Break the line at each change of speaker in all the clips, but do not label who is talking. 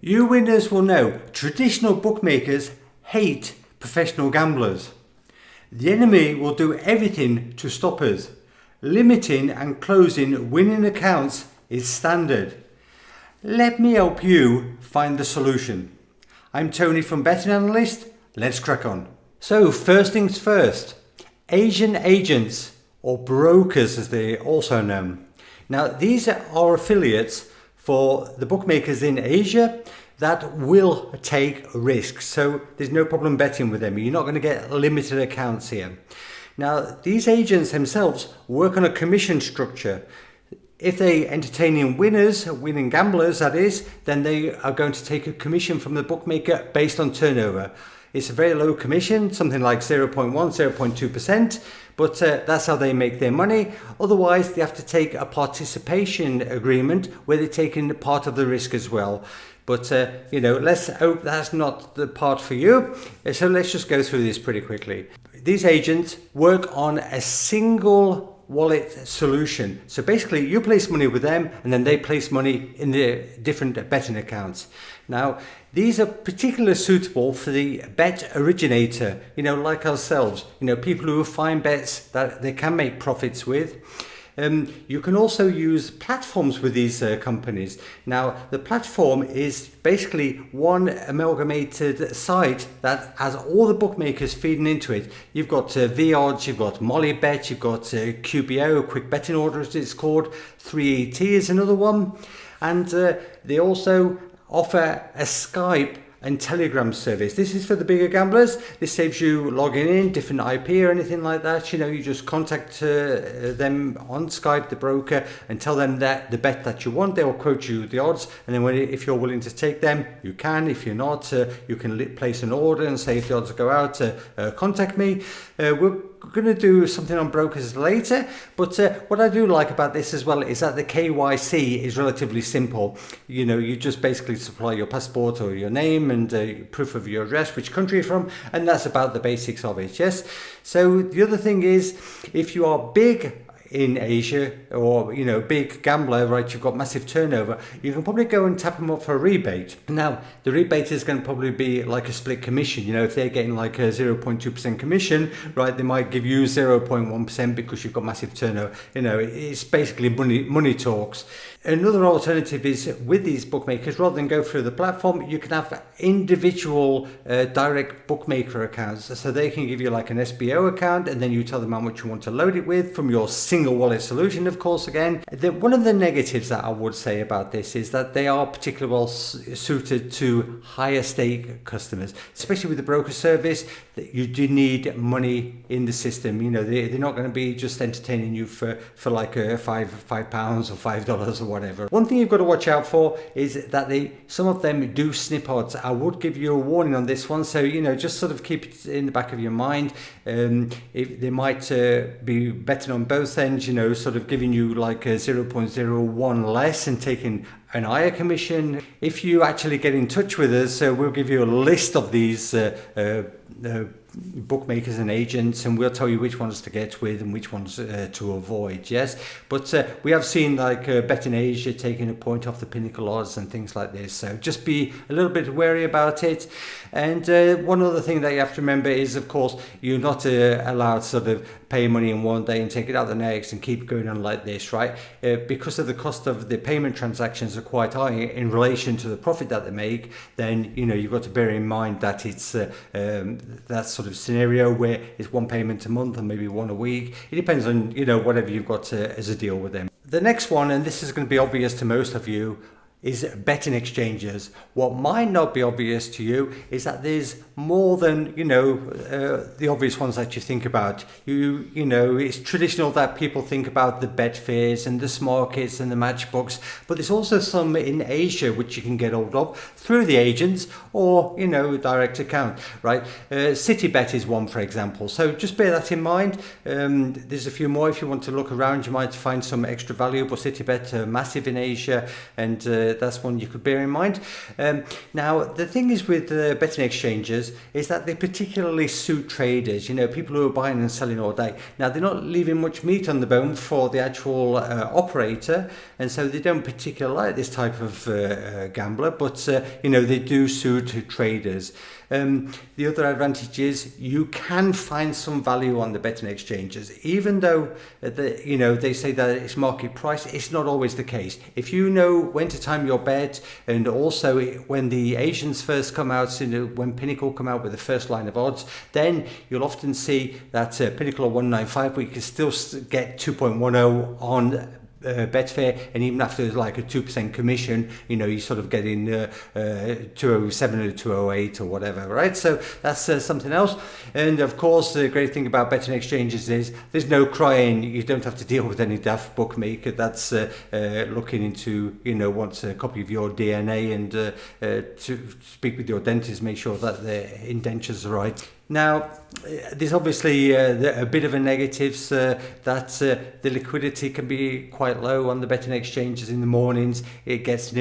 You winners will know traditional bookmakers hate professional gamblers. The enemy will do everything to stop us. Limiting and closing winning accounts is standard. Let me help you find the solution. I'm Tony from Betting Analyst. Let's crack on. So first things first, Asian agents or brokers as they're also known. Now these are affiliates for the bookmakers in Asia that will take risks. So there's no problem betting with them. You're not going to get limited accounts here. Now these agents themselves work on a commission structure. If they entertaining winners, winning gamblers that is, then they are going to take a commission from the bookmaker based on turnover. It's a very low commission, something like 0.1, 0.2%, but that's how they make their money. Otherwise, they have to take a participation agreement where they're taking part of the risk as well. But, let's hope that's not the part for you. So let's just go through this pretty quickly. These agents work on a single wallet solution. So basically you place money with them and then they place money in the different betting accounts. Now these are particularly suitable for the bet originator, like ourselves, people who find bets that they can make profits with. You can also use platforms with these companies. Now the platform is basically one amalgamated site that has all the bookmakers feeding into it. You've got VOdds, you've got Molybet, you've got QBO, Quick Betting Order as it's called, 3ET is another one, and they also offer a Skype and Telegram service. This is for the bigger gamblers. This saves you logging in, different IP or anything like that. You just contact them on Skype, the broker, and tell them that the bet that you want. They will quote you the odds, and then if you're willing to take them, you can. If you're not, you can place an order and say if the odds go out, contact me. We're going to do something on brokers later, but what I do like about this as well is that the KYC is relatively simple. You just basically supply your passport or your name and proof of your address, which country you're from, and that's about the basics of it. Yes. So the other thing is, if you are big in Asia or big gambler, right, you've got massive turnover, you can probably go and tap them up for a rebate. Now the rebate is going to probably be like a split commission. If they're getting like a 0.2% commission, right, they might give you 0.1% because you've got massive turnover. It's basically money talks. Another alternative is with these bookmakers, rather than go through the platform, you can have individual direct bookmaker accounts. So they can give you like an SBO account, and then you tell them how much you want to load it with from your single wallet solution, of course. Again, one of the negatives that I would say about this is that they are particularly well suited to higher stake customers, especially with the broker service. That you do need money in the system. They're not going to be just entertaining you for like £5 or $5 or whatever. One thing you've got to watch out for is that some of them do snip odds. I would give you a warning on this one, so just sort of keep it in the back of your mind. If they might be betting on both ends, sort of giving you like a 0.01 less and taking an higher commission. If you actually get in touch with us, we'll give you a list of these bookmakers and agents, and we'll tell you which ones to get with and which ones to avoid. Yes, but we have seen like Betting Asia taking a point off the Pinnacle odds and things like this, so just be a little bit wary about it. And one other thing that you have to remember is, of course, you're not allowed to sort of pay money in one day and take it out the next and keep going on like this, right? Because of the cost of the payment transactions are quite high in relation to the profit that they make, then you've got to bear in mind that it's that sort of scenario where it's one payment a month and maybe one a week. It depends on whatever you've got as a deal with them. The next one, and this is going to be obvious to most of you, is betting exchanges. What might not be obvious to you is that there's more than the obvious ones that you think about. It's traditional that people think about the Betfairs and the Smarkets and the Matchbooks, but there's also some in Asia which you can get hold of through the agents or direct account, right? Citybet is one, for example, so just bear that in mind. There's a few more. If you want to look around, you might find some extra value, but Citybet are massive in Asia, and that's one you could bear in mind. Now, the thing is with betting exchanges is that they particularly suit traders, people who are buying and selling all day. Now, they're not leaving much meat on the bone for the actual operator, and so they don't particularly like this type of gambler, but they do suit traders. The other advantage is you can find some value on the betting exchanges, even though they say that it's market price. It's not always the case. If you know when to time your bet, and also when the Asians first come out, when Pinnacle come out with the first line of odds, then you'll often see that Pinnacle or 195, we can still get 2.10 on Betfair, and even after like a 2% commission, you sort of get in 207 or 208 or whatever, right? So that's something else. And of course, the great thing about betting exchanges is there's no crying. You don't have to deal with any daft bookmaker that's looking into, wants a copy of your DNA and to speak with your dentist, make sure that the indentures are right. Now, there's obviously a bit of a negatives that the liquidity can be quite low on the betting exchanges in the mornings. It gets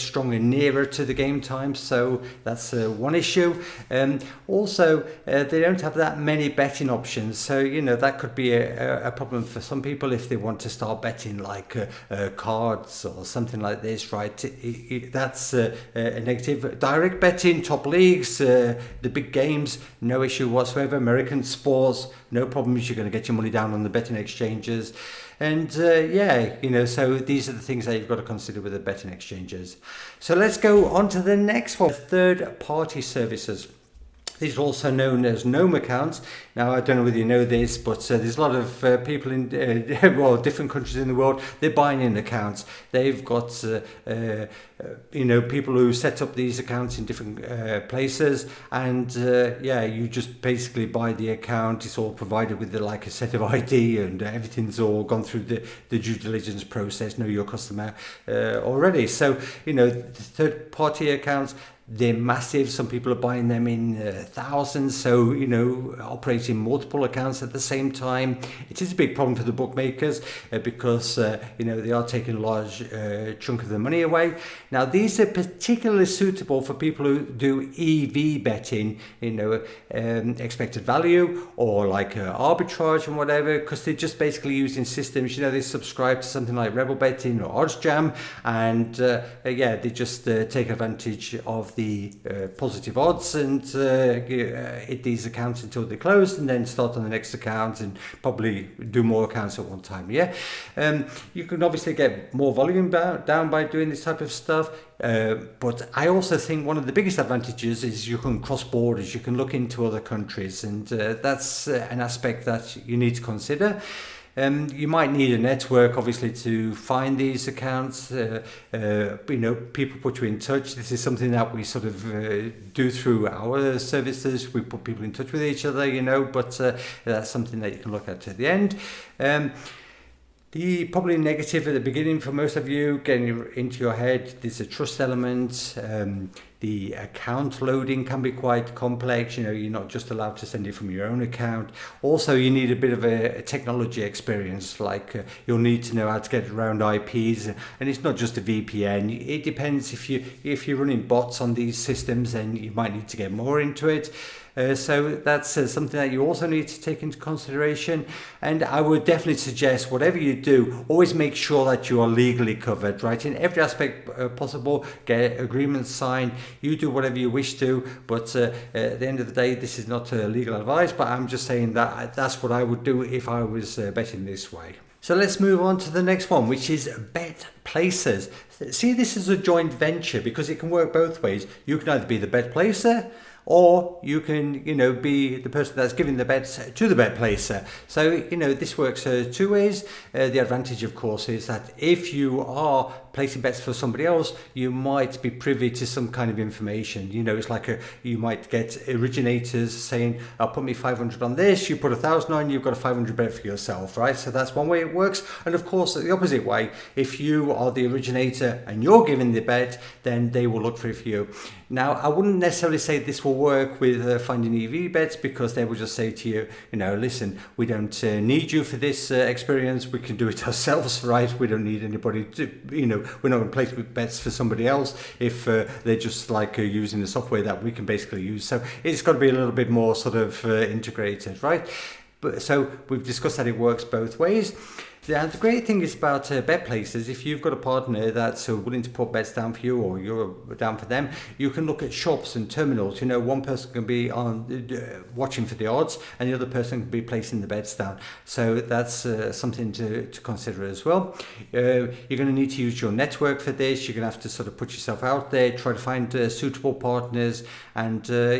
stronger nearer to the game time, so that's one issue. Also, they don't have that many betting options, so that could be a problem for some people if they want to start betting like cards or something like this, right? That's a negative. Direct betting, top leagues, the big games, no issue whatsoever. American sports, no problems. You're going to get your money down on the betting exchanges. And so these are the things that you've got to consider with the betting exchanges. So let's go on to the next one, third-party services. These are also known as gnome accounts. Now, I don't know whether you know this, but there's a lot of people in different countries in the world. They're buying in accounts. They've got people who set up these accounts in different places, and you just basically buy the account. It's all provided with like a set of ID, and everything's all gone through the due diligence process. Know your customer already. So the third-party accounts, they're massive. Some people are buying them in thousands, so operating multiple accounts at the same time. It is a big problem for the bookmakers because they are taking a large chunk of the money away. Now, these are particularly suitable for people who do EV betting, expected value or like arbitrage and whatever, because they're just basically using systems. They subscribe to something like Rebel Betting or OddsJam, and they just take advantage of the positive odds and hit these accounts until they're closed, and then start on the next account and probably do more accounts at one time. You can obviously get more volume down by doing this type of stuff. But I also think one of the biggest advantages is you can cross borders, you can look into other countries, and that's an aspect that you need to consider. You might need a network, obviously, to find these accounts. People put you in touch. This is something that we sort of do through our services. We put people in touch with each other, but that's something that you can look at the end. The probably negative at the beginning for most of you, getting into your head, there's a trust element. The account loading can be quite complex. You're not just allowed to send it from your own account. Also, you need a bit of a technology experience, like you'll need to know how to get around IPs, and it's not just a VPN. It depends. If you're running bots on these systems, then you might need to get more into it. So that's something that you also need to take into consideration. And I would definitely suggest, whatever you do, always make sure that you are legally covered, right? In every aspect possible, get agreements signed. You do whatever you wish to, but at the end of the day, this is not legal advice, but I'm just saying that that's what I would do if I was betting this way. So let's move on to the next one, which is bet placers. See this as a joint venture because it can work both ways. You can either be the bet placer, or you can, be the person that's giving the bets to the bet placer. So, this works two ways. The advantage, of course, is that if you are placing bets for somebody else, you might be privy to some kind of information. It's like you might get originators saying, "I'll put me 500 on this." You put 1,000 on, you've got a 500 bet for yourself, right? So that's one way it works. And of course, the opposite way, if you are the originator better and you're giving the bet, then they will look for it for you. Now, I wouldn't necessarily say this will work with finding EV bets, because they will just say to you, listen, we don't need you for this experience. We can do it ourselves, right? We don't need anybody to, we're not going to place bets for somebody else if they're just like using the software that we can basically use. So it's got to be a little bit more sort of integrated, right? But so we've discussed that it works both ways. The great thing is about bet places, if you've got a partner that's willing to put bets down for you, or you're down for them, you can look at shops and terminals. One person can be on watching for the odds, and the other person can be placing the bets down. So that's something to consider as well. You're going to need to use your network for this. You're going to have to sort of put yourself out there, try to find suitable partners, and other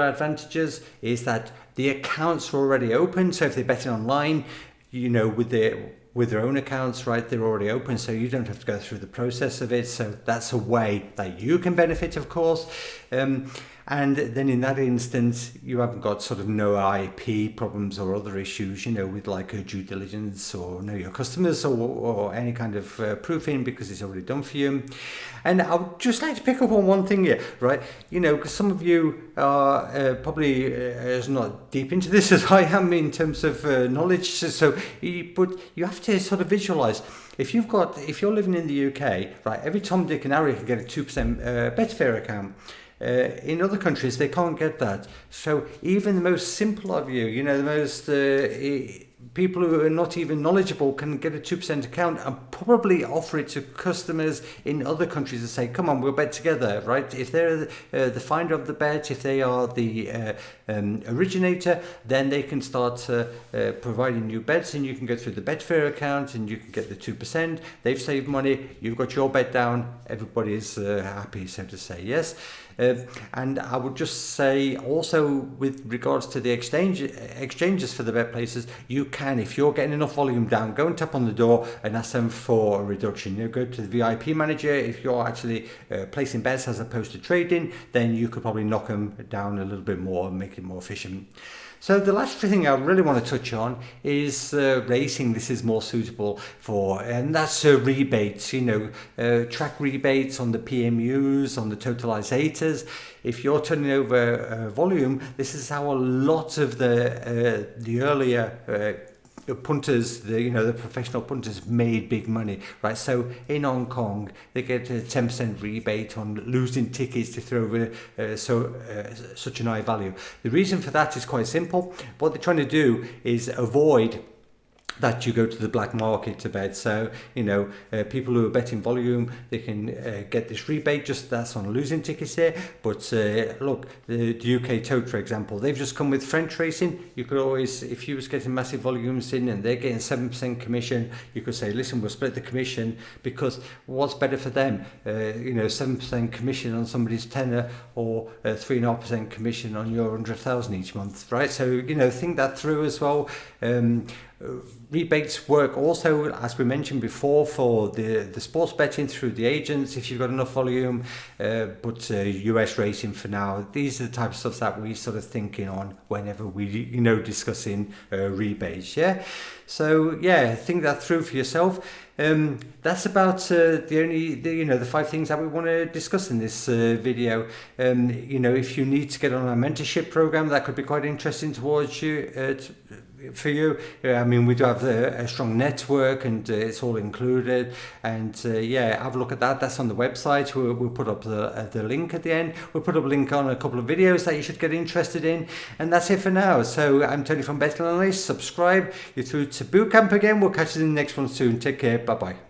advantages is that the accounts are already open. So if they're betting online, with their own accounts, right, they're already open, so you don't have to go through the process of it. So that's a way that you can benefit, of course. And then in that instance, you haven't got sort of no IP problems or other issues, with like a due diligence or know your customers or any kind of proofing, because it's already done for you. And I would just like to pick up on one thing here, right? Because some of you are probably as not deep into this as I am in terms of knowledge. But you have to sort of visualize. If you're living in the UK, right, every Tom, Dick and Harry can get a 2% Betfair account. In other countries, they can't get that. So even the most simple of you, the most people who are not even knowledgeable can get a 2% account and probably offer it to customers in other countries and say, come on, we'll bet together, right? If they're the finder of the bet, if they are the originator, then they can start providing you bets, and you can go through the Betfair account and you can get the 2%. They've saved money, you've got your bet down, everybody is happy, so to say, yes. And I would just say also with regards to the exchanges for the bet places, you can, if you're getting enough volume down, go and tap on the door and ask them for a reduction. Go to the VIP manager. If you're actually placing bets as opposed to trading, then you could probably knock them down a little bit more and make it more efficient. So the last thing I really want to touch on is racing. This is more suitable for, and that's rebates, track rebates on the PMUs, on the totalizators. If you're turning over volume, this is how a lot of the earlier punters, the professional punters made big money, right? So in Hong Kong, they get a 10% rebate on losing tickets if they're over such an high value. The reason for that is quite simple. What they're trying to do is avoid that you go to the black market to bet. So, people who are betting volume, they can get this rebate, just that's on losing tickets there. But look, the UK Tote, for example, they've just come with French racing. You could always, if you was getting massive volumes in and they're getting 7% commission, you could say, listen, we'll split the commission, because what's better for them? 7% commission on somebody's tenner, or 3.5% commission on your 100,000 each month, right? So, think that through as well. Rebates work also, as we mentioned before, for the sports betting through the agents if you've got enough volume, but US racing for now. These are the type of stuff that we sort of thinking on whenever we discussing rebates. Yeah, so yeah, think that through for yourself. That's about the 5 things that we want to discuss in this video. If you need to get on a mentorship program, that could be quite interesting towards you. For you, we do have a strong network, and it's all included. And have a look at that. That's on the website. We'll put up the link at the end. We'll put up a link on a couple of videos that you should get interested in. And that's it for now. So I'm Tony from Betting Analyst. Subscribe. You're through to Bootcamp again. We'll catch you in the next one soon. Take care. Bye bye.